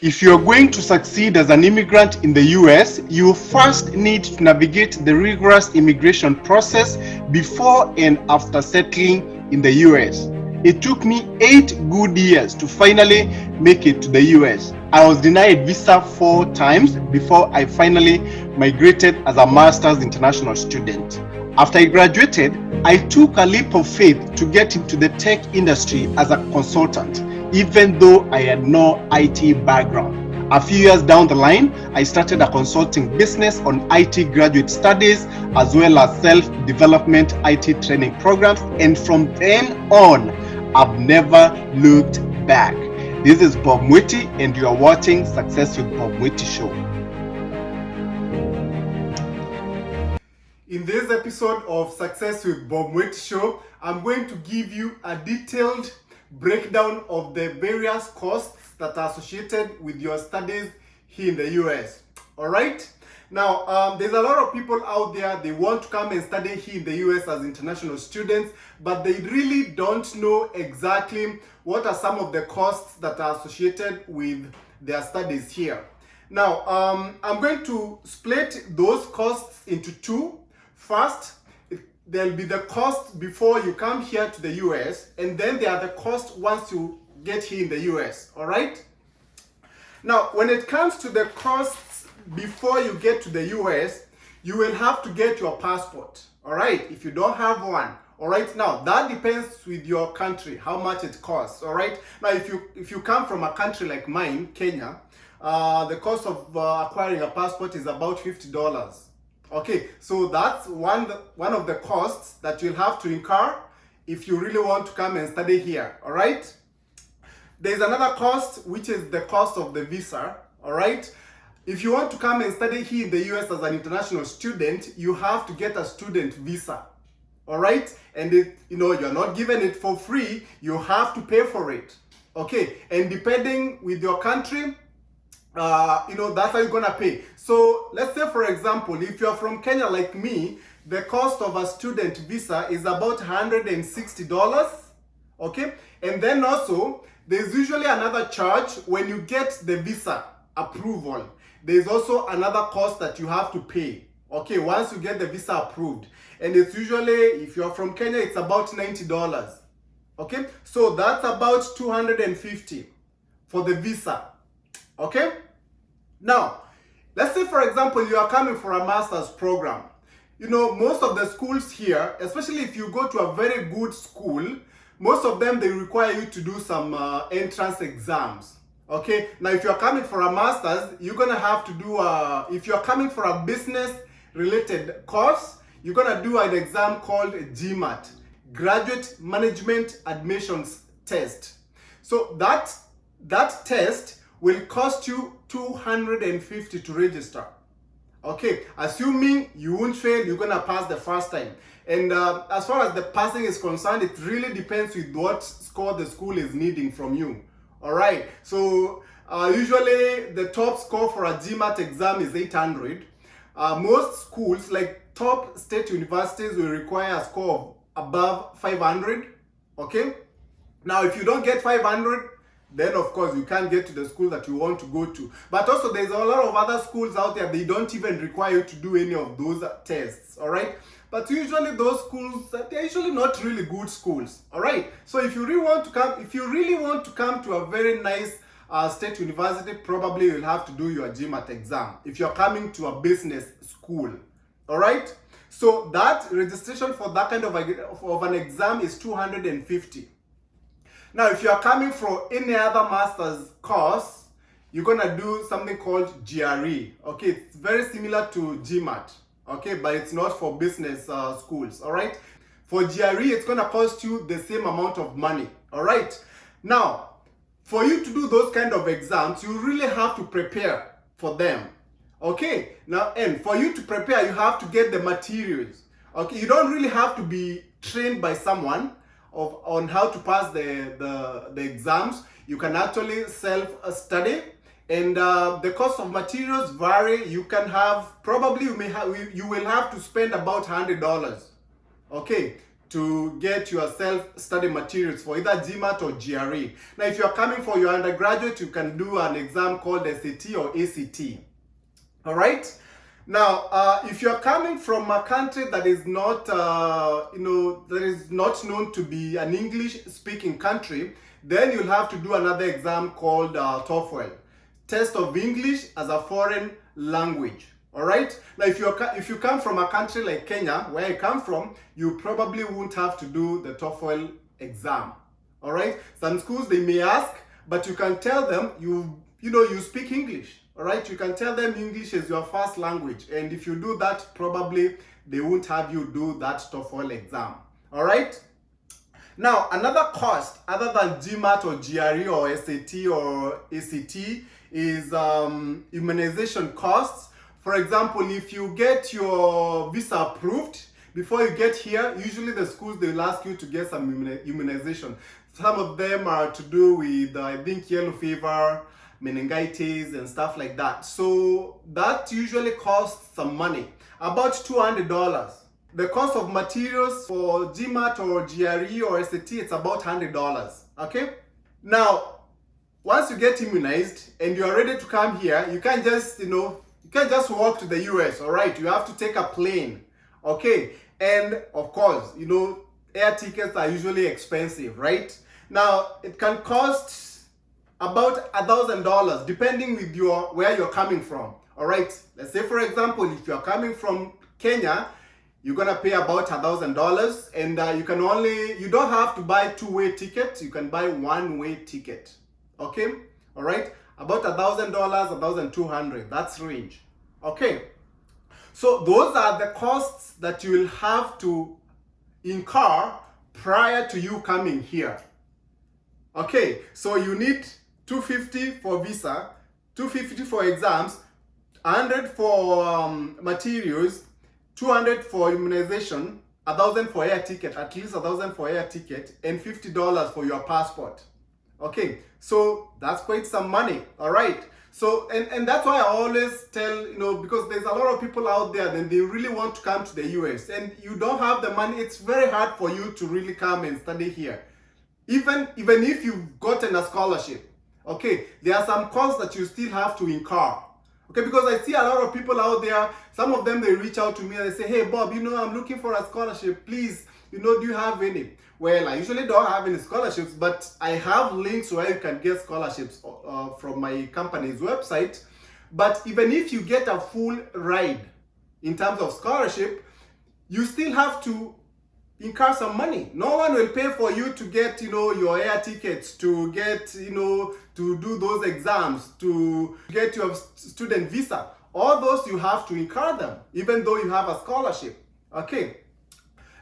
If you're going to succeed as an immigrant in the US, you first need to navigate the rigorous immigration process before and after settling in the US. It took me 8 good years to finally make it to the US. I was denied visa 4 times before I finally migrated as a master's international student. After I graduated, I took a leap of faith to get into the tech industry as a consultant, even though I had no IT background. A few years down the line, I started a consulting business on IT graduate studies as well as self-development IT training programs, and from then on, I've never looked back. This is Bob Mwiti, and you are watching Success with Bob Mwiti Show. In this episode of Success with Bob Mwiti Show, I'm going to give you a detailed breakdown of the various costs that are associated with your studies here in the US. All right? Now, there's a lot of people out there, they want to come and study here in the US as international students, but they really don't know exactly what are some of the costs that are associated with their studies here. Now, I'm going to split those costs into two. First, there'll be the cost before you come here to the US, and then there are the costs once you get here in the US, all right? Now, when it comes to the costs before you get to the US, you will have to get your passport, all right? If you don't have one, all right? Now, that depends with your country, how much it costs, all right? Now, if you come from a country like mine, Kenya, the cost of acquiring a passport is about $50. Okay, so that's one of the costs that you'll have to incur if you really want to come and study here, all right? There's another cost, which is the cost of the visa, all right? If you want to come and study here in the US as an international student, you have to get a student visa, all right? And you're not given it for free, you have to pay for it, okay? And depending with your country, that's how you're gonna pay. So let's say, for example, if you're from Kenya like me, the cost of a student visa is about $160, okay? And then also, there's usually another charge when you get the visa approval. There's also another cost that you have to pay, okay, once you get the visa approved. And it's usually, if you're from Kenya, it's about $90, okay? So that's about $250 for the visa. Okay? Now, let's say, for example, you are coming for a master's program. Most of the schools here, especially if you go to a very good school, most of them, they require you to do some entrance exams. Okay? Now, if you're coming for a master's, you're going to have to do if you're coming for a business-related course, you're going to do an exam called GMAT, Graduate Management Admissions Test. So that test will cost you $250 to register. Okay, assuming you won't fail, you're gonna pass the first time. And as far as the passing is concerned, it really depends with what score the school is needing from you. All right, so usually the top score for a GMAT exam is 800. Most schools, like top state universities, will require a score of above 500. Okay, now if you don't get 500, then of course you can't get to the school that you want to go to. But also there's a lot of other schools out there, they don't even require you to do any of those tests, all right? But usually those schools, they're usually not really good schools, all right? So if you really want to come to a very nice state university, probably you'll have to do your GMAT exam if you're coming to a business school, all right? So that registration for that kind of an exam is $250. Now, if you are coming for any other master's course, you're gonna do something called GRE. Okay, it's very similar to GMAT. Okay, but it's not for business schools. All right. For GRE, it's gonna cost you the same amount of money. All right. Now, for you to do those kind of exams, you really have to prepare for them. Okay. Now, and for you to prepare, you have to get the materials. Okay, you don't really have to be trained by someone on how to pass the exams. You can actually self-study, and the cost of materials vary. You can have, probably you will have to spend about $100, okay, to get yourself study materials for either GMAT or GRE. Now, if you're coming for your undergraduate, you can do an exam called SAT or ACT. All right. Now, if you're coming from a country that is not, that is not known to be an English-speaking country, then you'll have to do another exam called TOEFL, Test of English as a Foreign Language. All right. Now, if you come from a country like Kenya, where I come from, you probably won't have to do the TOEFL exam. All right. Some schools, they may ask, but you can tell them you speak English. All right. You can tell them English is your first language, and if you do that, probably they won't have you do that TOEFL exam. All right. Now, another cost other than GMAT or GRE or SAT or ACT is immunization costs. For example, if you get your visa approved, before you get here, usually the schools, they will ask you to get some immunization. Some of them are to do with, I think, yellow fever, meningitis, and stuff like that. So that usually costs some money, about $200. The cost of materials for GMAT or GRE or SAT, it's about $100, okay? Now, once you get immunized and you are ready to come here, you can't just, you can't just walk to the US, all right? You have to take a plane, okay? And of course, air tickets are usually expensive, right? Now, it can cost about $1,000 depending with where you're coming from, all right? Let's say, for example, if you're coming from Kenya, you're gonna pay about $1,000, and you don't have to buy two-way tickets, you can buy one-way ticket, okay? All right, about $1,000, $1,200, that's range, okay? So those are the costs that you will have to incur prior to you coming here, okay? So you need $250 for visa, $250 for exams, $100 for materials, $200 for immunization, $1,000 for air ticket, at least $1,000 for air ticket, and $50 for your passport. Okay, so that's quite some money. All right. So and that's why I always tell, because there's a lot of people out there and they really want to come to the US, and you don't have the money. It's very hard for you to really come and study here, even if you've gotten a scholarship. Okay, there are some costs that you still have to incur. Okay, because I see a lot of people out there, some of them, they reach out to me and they say, hey, Bob, I'm looking for a scholarship. Please, do you have any? Well, I usually don't have any scholarships, but I have links where you can get scholarships from my company's website. But even if you get a full ride in terms of scholarship, you still have to incur some money. No one will pay for you to get, your air tickets, to get, to do those exams, to get your student visa. All those you have to incur them, even though you have a scholarship. Okay.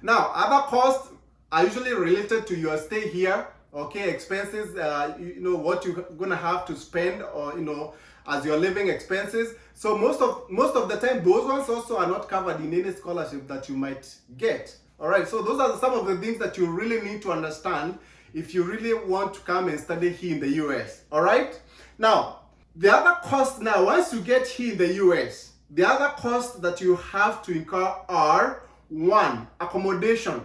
Now, other costs are usually related to your stay here. Okay, expenses, what you're gonna have to spend, or as your living expenses. So most of the time, those ones also are not covered in any scholarship that you might get. All right, so those are some of the things that you really need to understand if you really want to come and study here in the US. All right. Now, the other costs now, once you get here in the US, the other costs that you have to incur are, one, accommodation.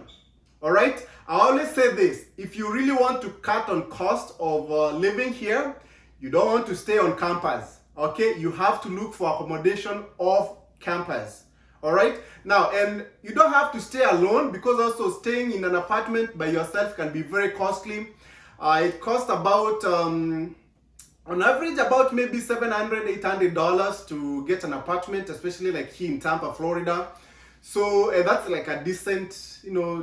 All right. I always say this: if you really want to cut on cost of living here, you don't want to stay on campus. Okay, you have to look for accommodation off campus. All right. Now, and you don't have to stay alone, because also staying in an apartment by yourself can be very costly. It costs about, on average, about maybe $700, $800 to get an apartment, especially like here in Tampa, Florida. So that's like a decent,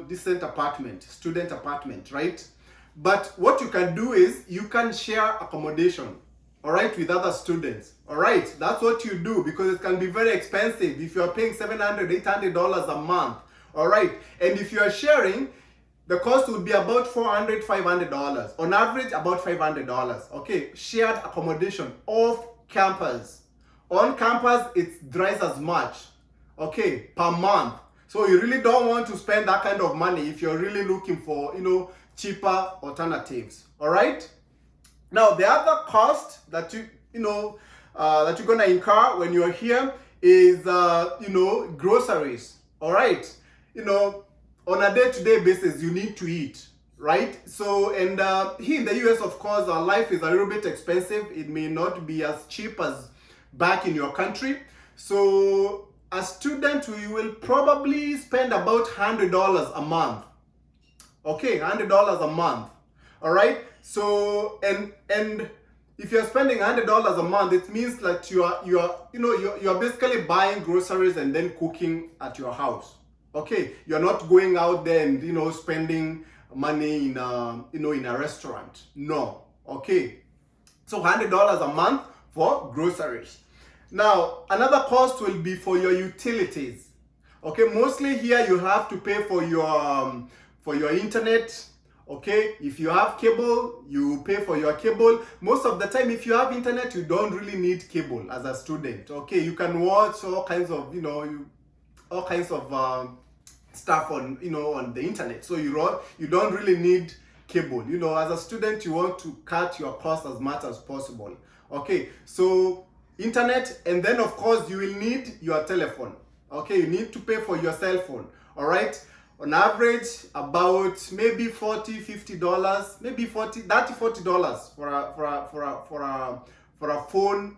decent apartment, student apartment, right? But what you can do is you can share accommodation, all right, with other students. All right, that's what you do, because it can be very expensive if you're paying $700, $800 a month. All right, and if you're sharing, the cost would be about $400, $500. On average, about $500. Okay, shared accommodation off campus. On campus, it's thrice as much, okay, per month. So you really don't want to spend that kind of money if you're really looking for, cheaper alternatives. All right. Now, the other cost that that you're gonna incur when you're here is, groceries. All right. on a day-to-day basis, you need to eat, right? So, and here in the US, of course, our life is a little bit expensive. It may not be as cheap as back in your country. So, a student, we will probably spend about $100 a month. Okay, $100 a month. All right. So, and if you're spending $100 a month, it means that you're basically buying groceries and then cooking at your house. Okay, you're not going out there and spending money in a restaurant. No. Okay, so $100 a month for groceries. Now, another cost will be for your utilities. Okay, mostly here you have to pay for your internet. Okay, if you have cable, you pay for your cable. Most of the time, if you have internet, you don't really need cable as a student. Okay, you can watch all kinds of stuff on on the internet. So you don't really need cable. As a student, you want to cut your cost as much as possible. Okay, so internet, and then of course you will need your telephone. Okay, you need to pay for your cell phone. All right. On average, about maybe $40-$50, maybe $40 for a phone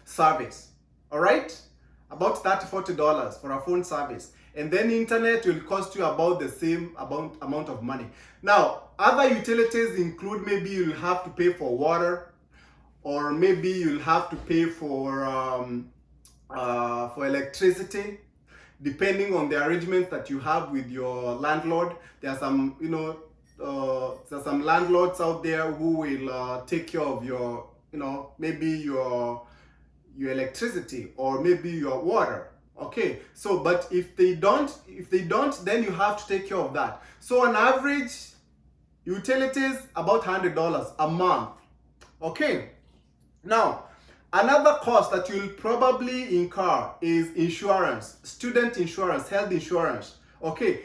service. All right, about $30-$40 for a phone service, and then internet will cost you about the same amount of money. Now, other utilities include maybe you'll have to pay for water, or maybe you'll have to pay for electricity. Depending on the arrangements that you have with your landlord, there are some, there's some landlords out there who will take care of your, maybe your electricity or maybe your water. Okay, so but if they don't, then you have to take care of that. So on average, utilities about $100 a month. Okay, now, another cost that you'll probably incur is insurance, student insurance, health insurance. Okay,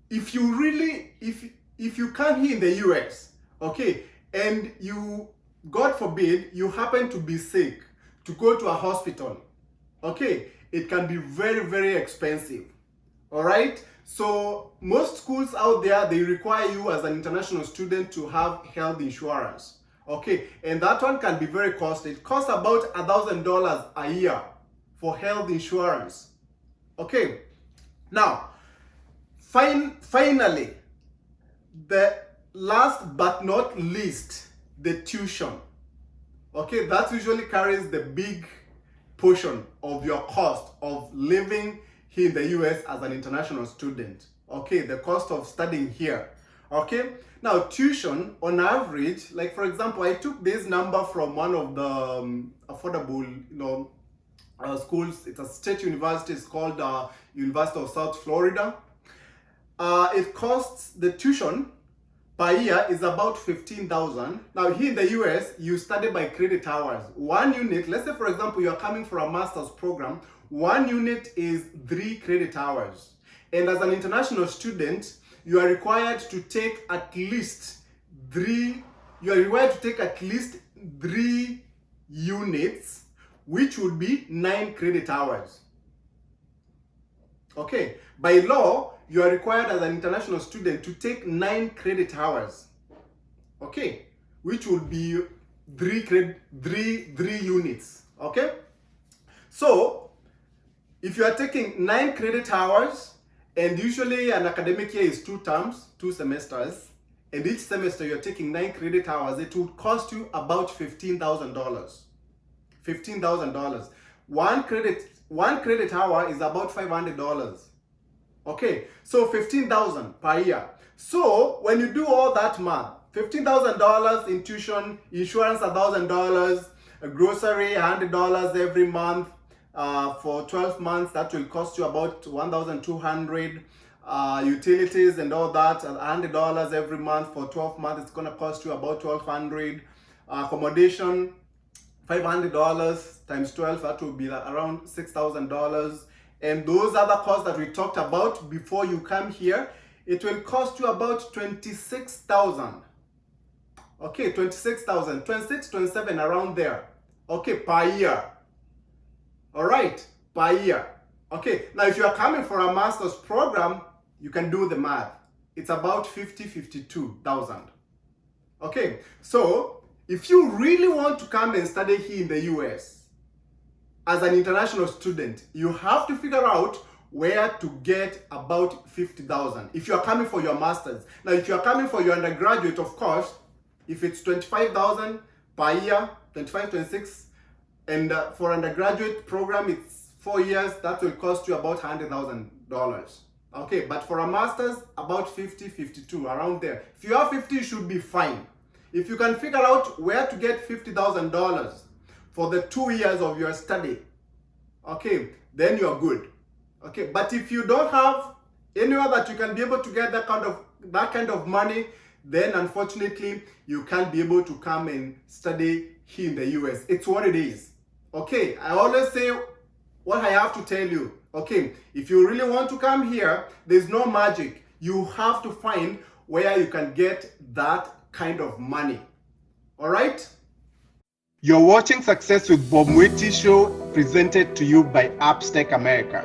if you come here in the US, okay, and you, God forbid, you happen to be sick, to go to a hospital, okay, it can be very, very expensive. All right, so most schools out there, they require you as an international student to have health insurance. Okay, and that one can be very costly. It costs about $1,000 a year for health insurance. Okay, now, finally, the last but not least, the tuition. Okay, that usually carries the big portion of your cost of living here in the US as an international student. Okay, the cost of studying here. Okay, now tuition on average, like for example, I took this number from one of the affordable schools. It's a state university. It's called University of South Florida. It costs, the tuition per year is about $15,000. Now here in the US, you study by credit hours. One unit, let's say for example, you're coming for a master's program, one unit is 3 credit hours. And as an international student, you are required to take at least 3 units, which would be 9 credit hours. Okay, by law, you are required as an international student to take 9 credit hours. Okay, which would be 3 units. Okay, so if you are taking 9 credit hours, and usually an academic year is 2 terms, 2 semesters, and each semester you're taking 9 credit hours, it would cost you about $15,000. $15,000. One credit hour is about $500. Okay, so $15,000 per year. So when you do all that math, $15,000 in tuition, insurance $1,000, grocery $100 every month, for 12 months, that will cost you about $1,200. Utilities and all that, $100 every month for 12 months, it's going to cost you about $1,200. Accommodation, $500 times 12, that will be around $6,000. And those other costs that we talked about before you come here, it will cost you about $26,000. Okay, $26,000, 26, 27, around there. Okay, per year. All right, per year. Okay, now if you are coming for a master's program, you can do the math. It's about 52,000. Okay, so if you really want to come and study here in the US as an international student, you have to figure out where to get about 50,000 if you are coming for your master's. Now, if you are coming for your undergraduate, of course, if it's 25,000 per year, 25, 26, and for undergraduate program, it's 4 years, that will cost you about $100,000. Okay, but for a master's, about 50, 52, around there. If you have 50, you should be fine. If you can figure out where to get $50,000 for the 2 years of your study, okay, then you're good. Okay, but if you don't have anywhere that you can be able to get that kind of money, then unfortunately you can't be able to come and study here in the US. It's what it is. Okay, I always say what I have to tell you. Okay, if you really want to come here, there's no magic. You have to find where you can get that kind of money. All right? You're watching Success with Bob Mwiti show, presented to you by Upstack America.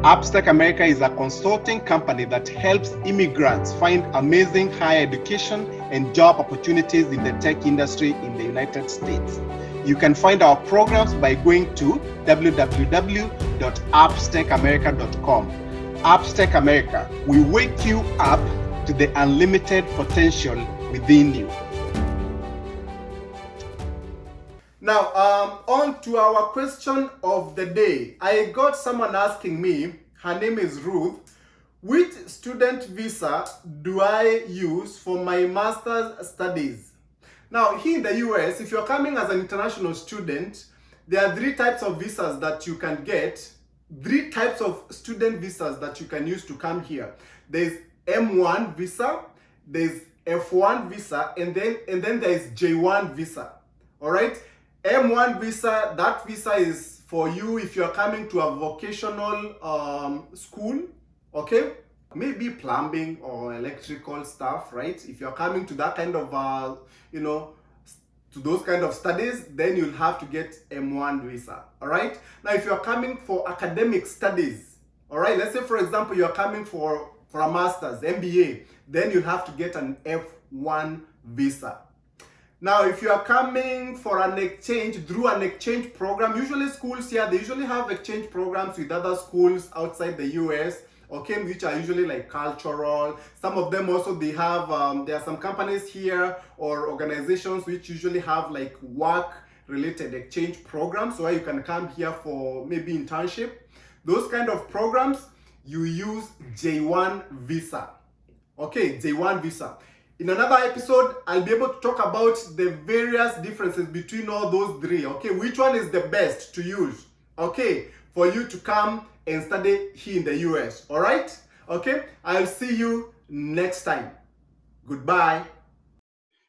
Upstack America is a consulting company that helps immigrants find amazing higher education and job opportunities in the tech industry in the United States. You can find our programs by going to www.upstackamerica.com. Upstack America, we wake you up to the unlimited potential within you. Now, on to our question of the day. I got someone asking me, her name is Ruth, which student visa do I use for my master's studies? Now, here in the US, if you're coming as an international student, there are 3 types of visas that you can get, 3 types of student visas that you can use to come here. There's M1 visa, there's F1 visa, and then there is J1 visa. All right? M1 visa, that visa is for you if you're coming to a vocational school, okay? Maybe plumbing or electrical stuff, right? If you're coming to that kind of, to those kind of studies, then you'll have to get M1 visa, all right? Now, if you're coming for academic studies, all right? Let's say, for example, you're coming for a master's, MBA, then you'll have to get an F1 visa. Now, if you are coming for an exchange, through an exchange program, usually schools here, they usually have exchange programs with other schools outside the US, okay, which are usually like cultural. Some of them also, they have, there are some companies here or organizations which usually have like work-related exchange programs where you can come here for maybe internship. Those kind of programs, you use J1 visa. Okay, J1 visa. In another episode, I'll be able to talk about the various differences between all those 3, okay? Which one is the best to use, okay, for you to come and study here in the US, all right? Okay, I'll see you next time. Goodbye.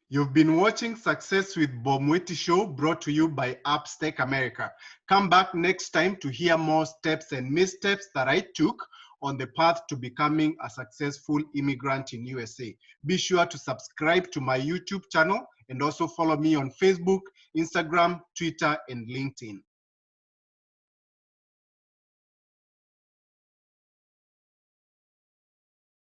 You've been watching Success with Bob Mwiti show, brought to you by Upstack America. Come back next time to hear more steps and missteps that I took on the path to becoming a successful immigrant in USA. Be sure to subscribe to my YouTube channel and also follow me on Facebook, Instagram, Twitter, and LinkedIn.